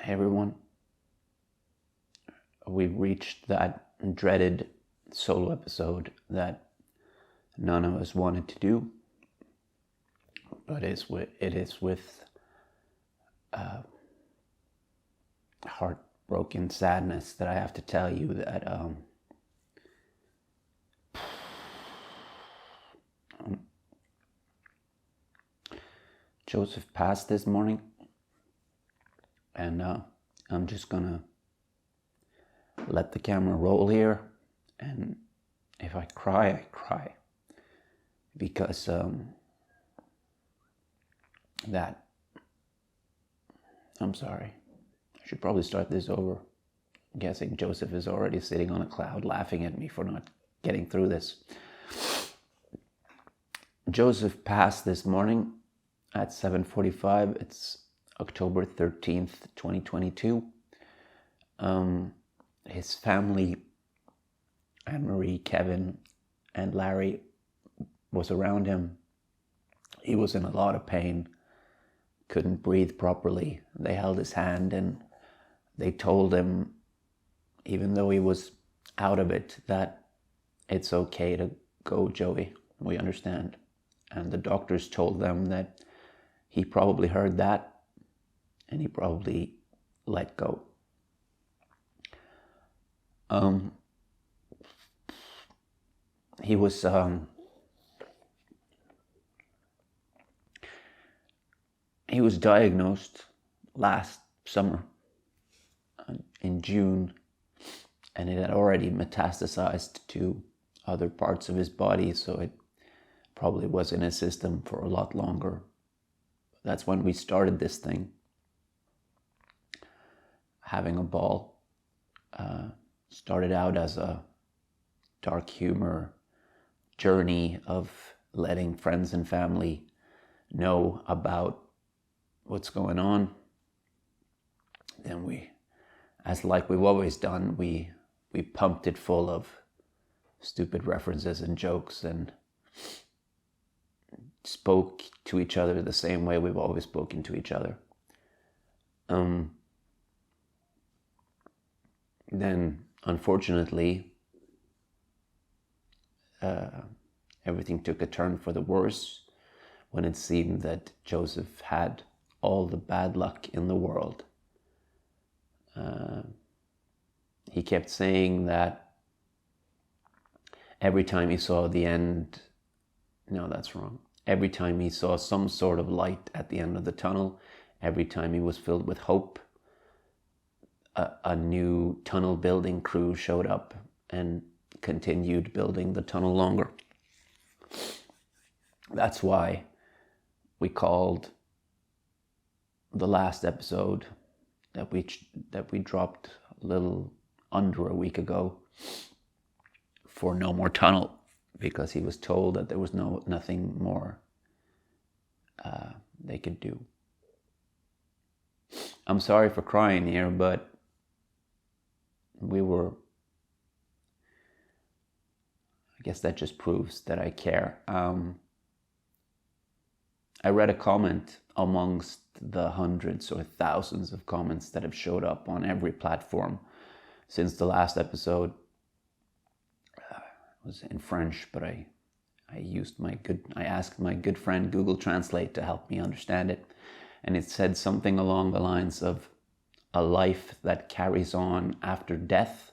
Hey everyone, we've reached that dreaded solo episode that none of us wanted to do, but it is with heartbroken sadness that I have to tell you that Joseph passed this morning, and I'm just gonna let the camera roll here, and if I cry, I cry, because I'm sorry. I should probably start this over. I'm guessing Joseph is already sitting on a cloud laughing at me for not getting through this. Joseph passed this morning at 7:45. It's October 13th, 2022. His family, Anne-Marie, Kevin, and Larry, was around him. He was in a lot of pain, couldn't breathe properly. They held his hand and they told him, even though he was out of it, that it's okay to go, Joey. We understand. And the doctors told them that he probably heard that and he probably let go. He was diagnosed last summer in June, and it had already metastasized to other parts of his body, so it probably was in his system for a lot longer. That's when we started this thing, having a ball. Started out as a dark humor journey of letting friends and family know about what's going on. Then we, as like we've always done, we pumped it full of stupid references and jokes and spoke to each other the same way we've always spoken to each other. Then, unfortunately, everything took a turn for the worse when it seemed that Joseph had all the bad luck in the world. He kept saying that every time he saw the end, no, that's wrong. Every time he saw some sort of light at the end of the tunnel, every time he was filled with hope, a new tunnel building crew showed up and continued building the tunnel longer. That's why we called the last episode that we dropped a little under a week ago for No More Tunnel, because he was told that there was nothing more they could do. I'm sorry for crying here, but I guess that just proves that I care. I read a comment amongst the hundreds or thousands of comments that have showed up on every platform since the last episode. It was in French, but I asked my good friend Google Translate to help me understand it, and it said something along the lines of a life that carries on after death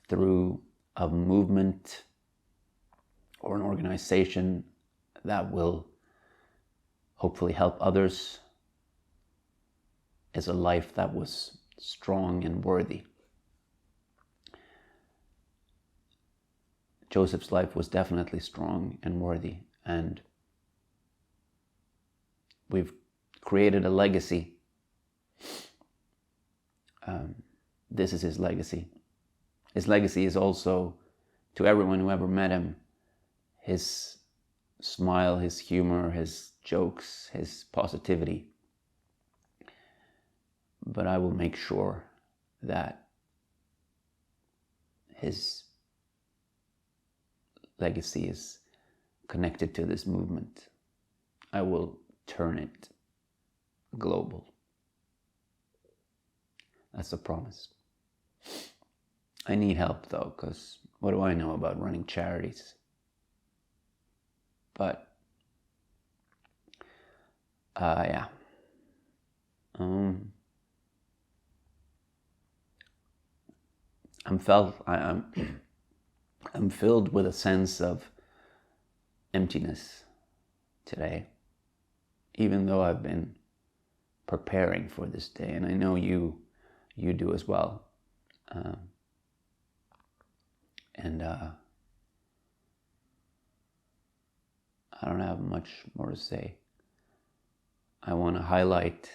through a movement or an organization that will hopefully help others is a life that was strong and worthy. Joseph's life was definitely strong and worthy, and we've created a legacy. This is his legacy. His legacy is also, to everyone who ever met him, his smile, his humor, his jokes, his positivity. But I will make sure that his legacy is connected to this movement. I will turn it global. That's a promise. I need help though, because what do I know about running charities? But yeah. I'm filled with a sense of emptiness today, even though I've been preparing for this day, and I know you do as well. I don't have much more to say. I want to highlight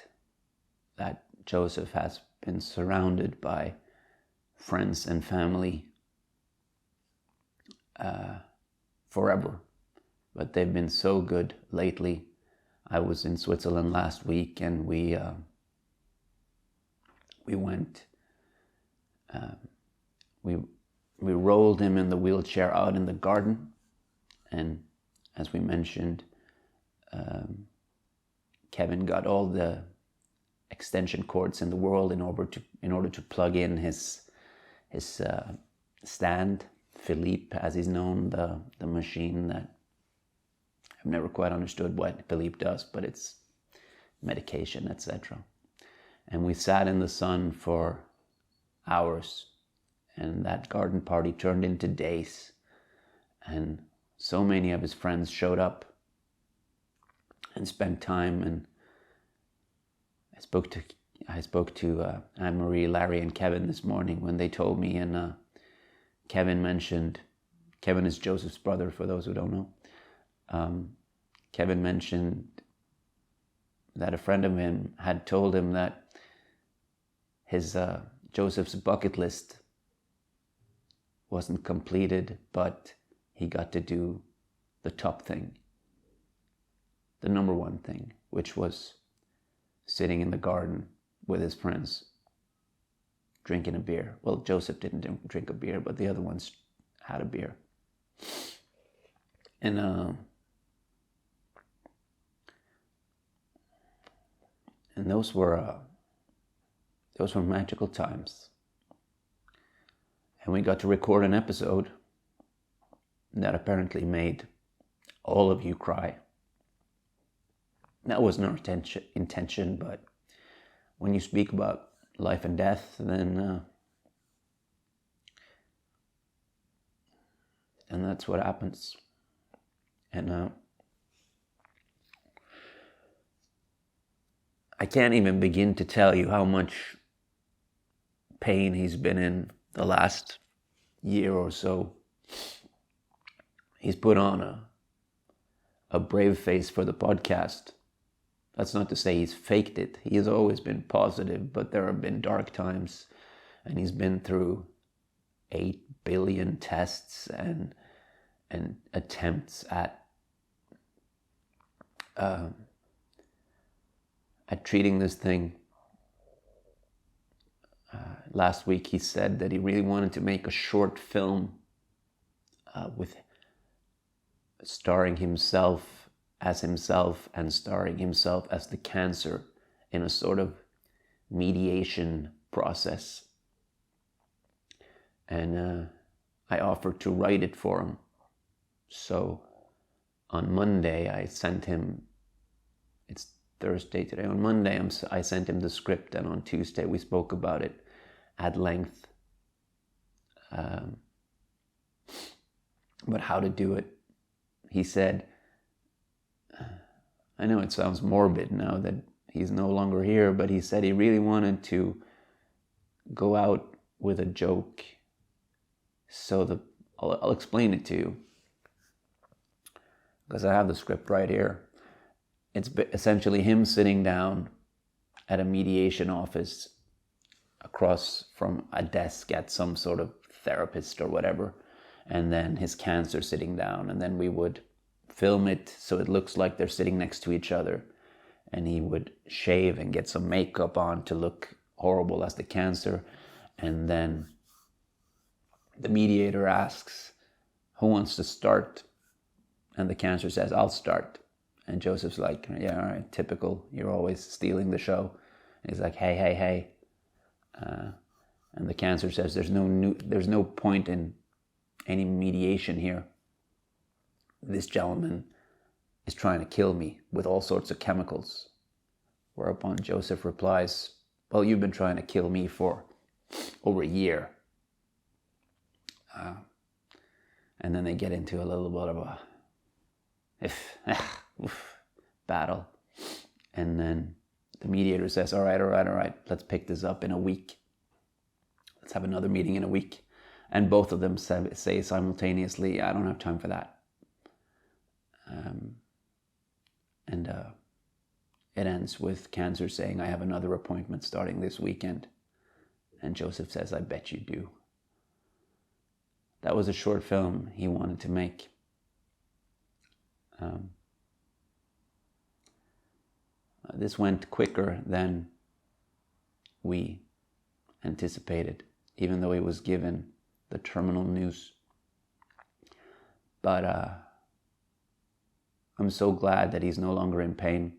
that Joseph has been surrounded by friends and family forever, but they've been so good lately. I was in Switzerland last week, and we went. We rolled him in the wheelchair out in the garden, and as we mentioned, Kevin got all the extension cords in the world in order to plug in his stand, Philippe, as he's known, the machine that I've never quite understood what Philippe does, but it's medication, etc. And we sat in the sun for hours, and that garden party turned into days, and so many of his friends showed up and spent time. And I spoke to Anne-Marie, Larry, and Kevin this morning when they told me, and Kevin is Joseph's brother, for those who don't know. Kevin mentioned that a friend of him had told him that his Joseph's bucket list wasn't completed, but he got to do the top thing, the number one thing, which was sitting in the garden with his friends, drinking a beer. Well, Joseph didn't drink a beer, but the other ones had a beer. And those were magical times. And we got to record an episode that apparently made all of you cry. That wasn't our intention, but when you speak about life and death, then and that's what happens. And I can't even begin to tell you how much pain he's been in the last year or so. He's put on a brave face for the podcast. That's not to say he's faked it. He has always been positive, but there have been dark times, and he's been through 8 billion tests and attempts at treating this thing. Last week he said that he really wanted to make a short film with starring himself and starring himself as the cancer in a sort of mediation process. And I offered to write it for him. So on Monday I sent him, it's Thursday today, on Monday I sent him the script, and on Tuesday we spoke about it at length. But how to do it. He said, I know it sounds morbid now that he's no longer here, but he said he really wanted to go out with a joke. So I'll explain it to you, because I have the script right here. It's essentially him sitting down at a mediation office across from a desk at some sort of therapist or whatever, and then his cancer sitting down, and then we would film it so it looks like they're sitting next to each other, and he would shave and get some makeup on to look horrible as the cancer, and then the mediator asks, who wants to start? And the cancer says, I'll start. And Joseph's like, yeah, all right, typical, you're always stealing the show. And he's like, hey, And the cancer says there's no point in any mediation here. This gentleman is trying to kill me with all sorts of chemicals. Whereupon Joseph replies, well, you've been trying to kill me for over a year. And then they get into a little bit of a battle. And then the mediator says, all right, let's pick this up in a week. Let's have another meeting in a week. And both of them say simultaneously, I don't have time for that. It ends with Cancer saying, I have another appointment starting this weekend. And Joseph says, I bet you do. That was a short film he wanted to make. This went quicker than we anticipated, even though he was given the terminal news. But I'm so glad that he's no longer in pain.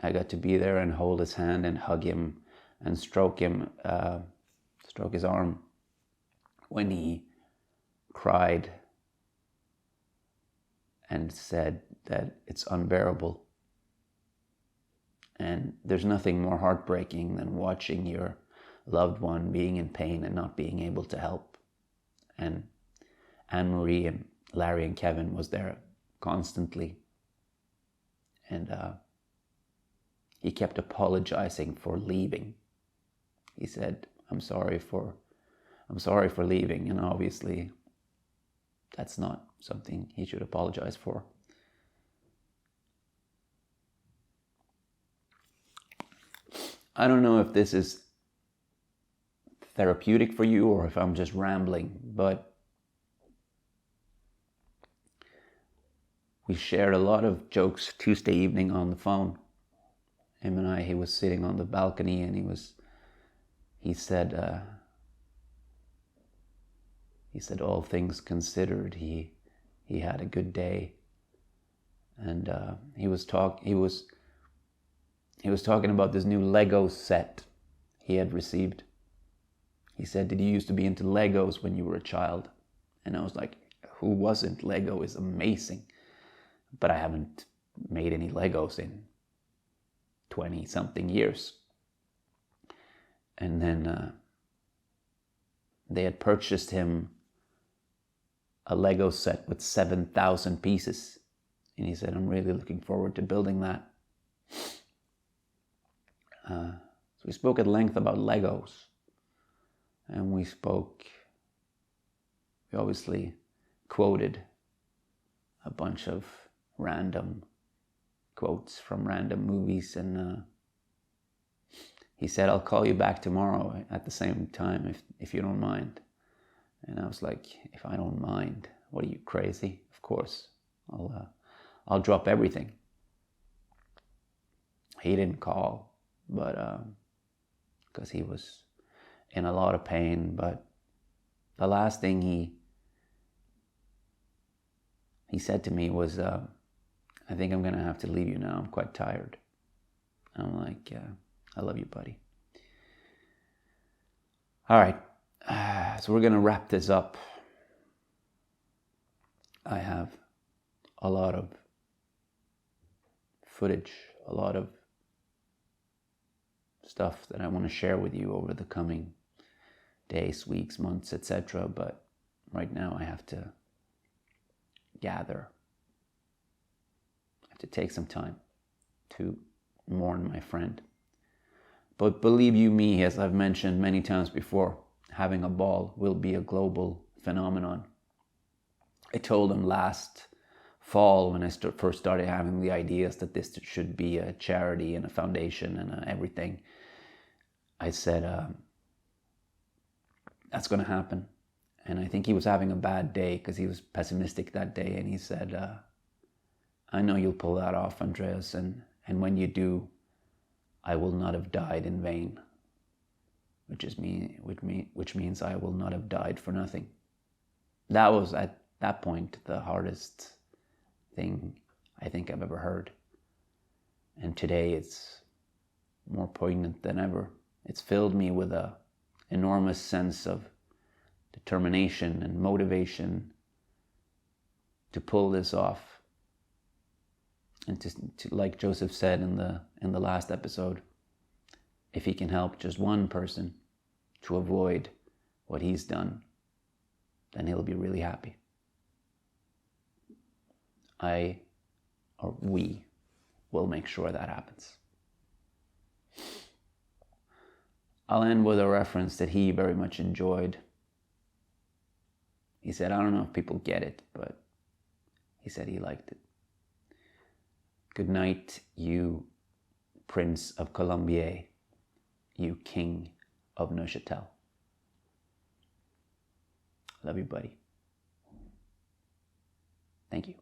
I got to be there and hold his hand and hug him and stroke his arm when he cried and said that it's unbearable. And there's nothing more heartbreaking than watching your loved one being in pain and not being able to help. And Anne-Marie and Larry and Kevin was there constantly. And he kept apologizing for leaving. He said, I'm sorry for leaving. And obviously that's not something he should apologize for. I don't know if this is therapeutic for you or if I'm just rambling, but we shared a lot of jokes Tuesday evening on the phone. Him and I, he was sitting on the balcony and he said all things considered, he had a good day. And he was talking about this new Lego set he had received. He said, did you used to be into Legos when you were a child? And I was like, who wasn't? Lego is amazing. But I haven't made any Legos in 20-something years. And then they had purchased him a Lego set with 7,000 pieces. And he said, I'm really looking forward to building that. So we spoke at length about Legos. And we obviously quoted a bunch of random quotes from random movies. And he said, I'll call you back tomorrow at the same time if you don't mind. And I was like, if I don't mind, what are you, crazy? Of course, I'll drop everything. He didn't call, but because he was in a lot of pain. But the last thing he said to me was, I think I'm gonna have to leave you now. I'm quite tired. I'm like, I love you, buddy. All right, so we're gonna wrap this up. I have a lot of footage, a lot of stuff that I want to share with you over the coming days, weeks, months, etc. But right now I have to gather. I have to take some time to mourn my friend. But believe you me, as I've mentioned many times before, having a ball will be a global phenomenon. I told him last fall when I first started having the ideas that this should be a charity and a foundation and everything. I said, that's going to happen. And I think he was having a bad day because he was pessimistic that day. And he said, I know you'll pull that off, Andreas. And when you do, I will not have died in vain. Which means I will not have died for nothing. That was at that point the hardest thing I think I've ever heard. And today it's more poignant than ever. It's filled me with an enormous sense of determination and motivation to pull this off. And to like Joseph said in the last episode, if he can help just one person to avoid what he's done, then he'll be really happy. We will make sure that happens. I'll end with a reference that he very much enjoyed. He said, I don't know if people get it, but he said he liked it. Good night, you Prince of Colombier, you King of Neuchâtel. Love you, buddy. Thank you.